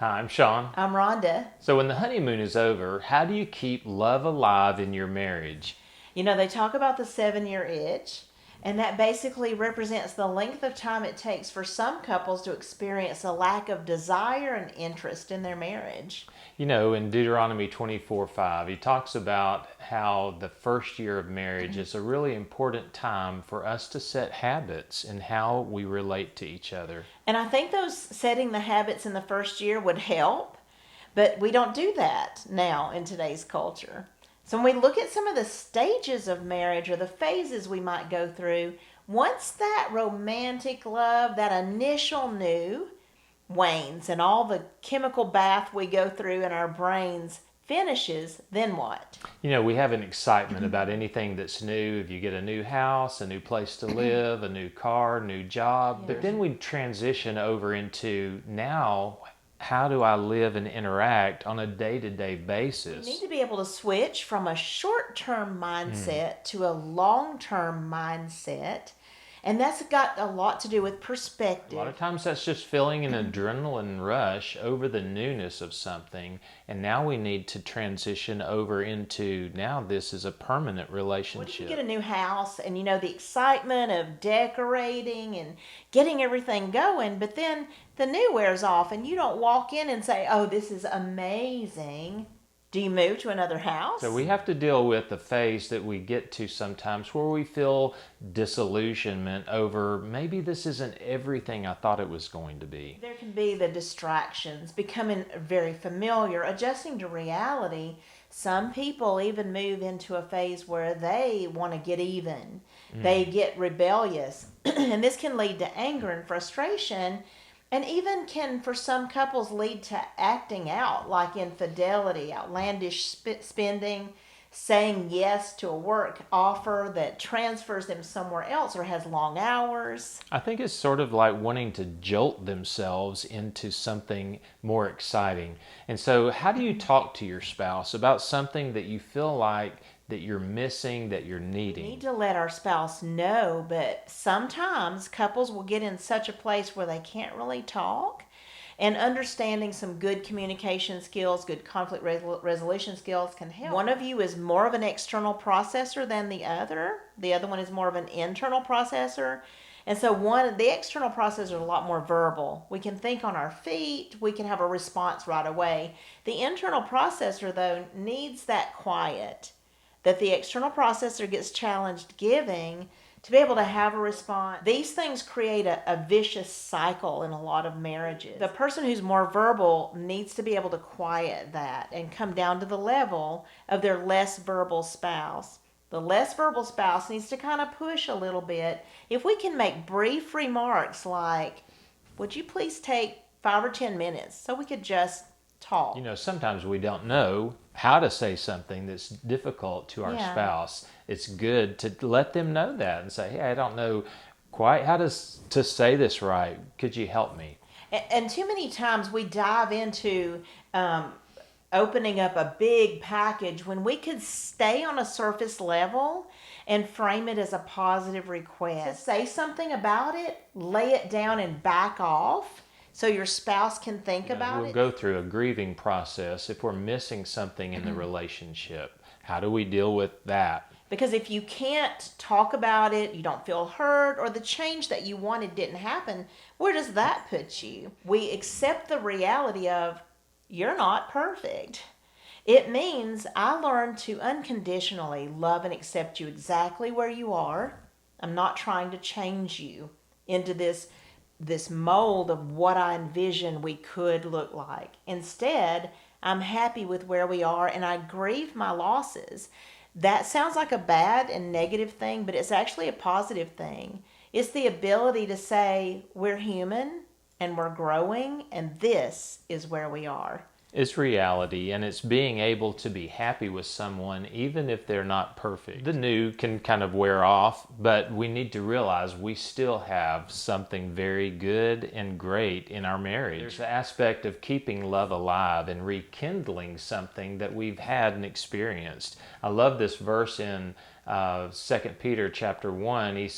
Hi, I'm Sean. I'm Rhonda. So when the honeymoon is over, how do you keep love alive in your marriage? They talk about the 7-year itch, and that basically represents the length of time it takes for some couples to experience a lack of desire and interest in their marriage. In Deuteronomy 24:5, he talks about how the first year of marriage is a really important time for us to set habits in how we relate to each other. And I think those setting the habits in the first year would help, but we don't do that now in today's culture. So when we look at some of the stages of marriage or the phases we might go through, once that romantic love, that initial new, wanes and all the chemical bath we go through in our brains finishes, then what? We have an excitement about anything that's new. If you get a new house, a new place to live, a new car, new job, but then we transition over into now, how do I live and interact on a day-to-day basis? You need to be able to switch from a short-term mindset to a long-term mindset. And that's got a lot to do with perspective. A lot of times that's just feeling an adrenaline rush over the newness of something. And now we need to transition over into, now this is a permanent relationship. What if you get a new house and the excitement of decorating and getting everything going, but then the new wears off and you don't walk in and say, oh, this is amazing. Do you move to another house? So we have to deal with the phase that we get to sometimes where we feel disillusionment over maybe this isn't everything I thought it was going to be. There can be the distractions, becoming very familiar, adjusting to reality. Some people even move into a phase where they want to get even. They get rebellious. And this can lead to anger and frustration. And even can, for some couples, lead to acting out, like infidelity, outlandish spending, saying yes to a work offer that transfers them somewhere else or has long hours. I think it's sort of like wanting to jolt themselves into something more exciting. And so how do you talk to your spouse about something that you feel like that you're missing, that you're needing? We need to let our spouse know, but sometimes couples will get in such a place where they can't really talk, and understanding some good communication skills, good conflict resolution skills can help. One of you is more of an external processor than the other. The other one is more of an internal processor. And so the external processor is a lot more verbal. We can think on our feet. We can have a response right away. The internal processor, though, needs that quiet that the external processor gets challenged giving to be able to have a response. These things create a vicious cycle in a lot of marriages. The person who's more verbal needs to be able to quiet that and come down to the level of their less verbal spouse. The less verbal spouse needs to kind of push a little bit. If we can make brief remarks like, would you please take 5 or 10 minutes so we could just talk? Sometimes we don't know how to say something that's difficult to our spouse. It's good to let them know that and say, hey, I don't know quite how to say this right. Could you help me? And too many times we dive into opening up a big package when we could stay on a surface level and frame it as a positive request. So say something about it, lay it down and back off, so your spouse can think about it. We'll go through a grieving process if we're missing something in the relationship. How do we deal with that? Because if you can't talk about it, you don't feel heard, or the change that you wanted didn't happen, where does that put you? We accept the reality of, you're not perfect. It means I learned to unconditionally love and accept you exactly where you are. I'm not trying to change you into this mold of what I envision we could look like. Instead, I'm happy with where we are and I grieve my losses. That sounds like a bad and negative thing, but it's actually a positive thing. It's the ability to say we're human and we're growing and this is where we are. It's reality, and it's being able to be happy with someone even if they're not perfect. The new can kind of wear off, but we need to realize we still have something very good and great in our marriage. There's the aspect of keeping love alive and rekindling something that we've had and experienced. I love this verse in 2 Peter chapter 1, he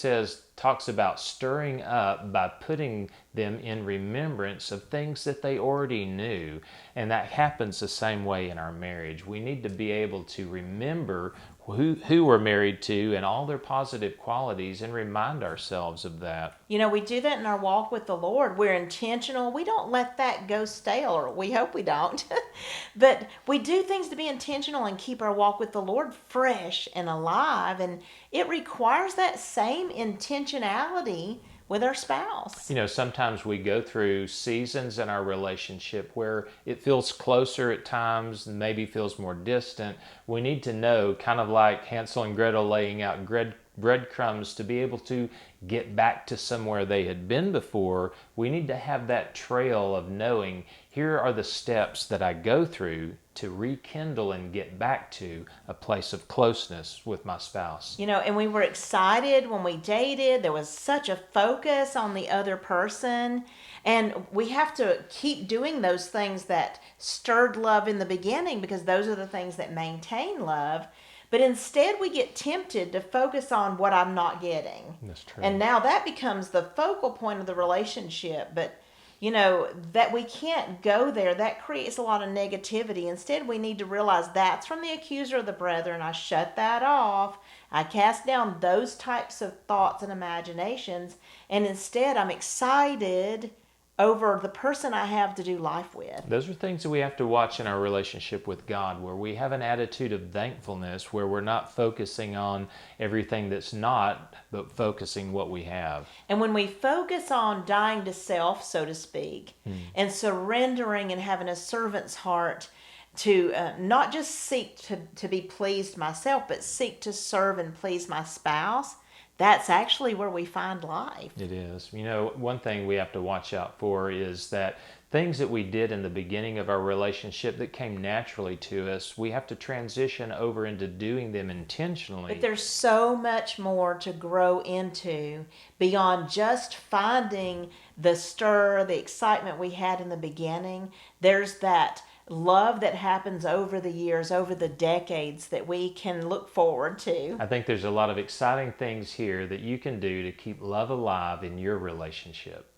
talks about stirring up by putting them in remembrance of things that they already knew. And that happens the same way in our marriage. We need to be able to remember who we're married to and all their positive qualities and remind ourselves of that. You know, we do that in our walk with the Lord. We're intentional. We don't let that go stale, or we hope we don't. But we do things to be intentional and keep our walk with the Lord fresh and alive. And it requires that same intentionality with our spouse. You know, sometimes we go through seasons in our relationship where it feels closer at times and maybe feels more distant. We need to know, kind of like Hansel and Gretel laying out breadcrumbs to be able to get back to somewhere they had been before. We need to have that trail of knowing, here are the steps that I go through to rekindle and get back to a place of closeness with my spouse. You know, and we were excited when we dated. There was such a focus on the other person. And we have to keep doing those things that stirred love in the beginning, because those are the things that maintain love. But instead, we get tempted to focus on what I'm not getting. That's true. And now that becomes the focal point of the relationship. But, you know, that we can't go there. That creates a lot of negativity. Instead, we need to realize that's from the accuser of the brethren. I shut that off. I cast down those types of thoughts and imaginations. And instead, I'm excited over the person I have to do life with. Those are things that we have to watch in our relationship with God, where we have an attitude of thankfulness, where we're not focusing on everything that's not, but focusing what we have. And when we focus on dying to self, so to speak, and surrendering and having a servant's heart to not just seek to be pleased myself, but seek to serve and please my spouse, that's actually where we find life. It is. You know, one thing we have to watch out for is that things that we did in the beginning of our relationship that came naturally to us, we have to transition over into doing them intentionally. But there's so much more to grow into beyond just finding the stir, the excitement we had in the beginning. There's that love that happens over the years, over the decades, that we can look forward to. I think there's a lot of exciting things here that you can do to keep love alive in your relationship.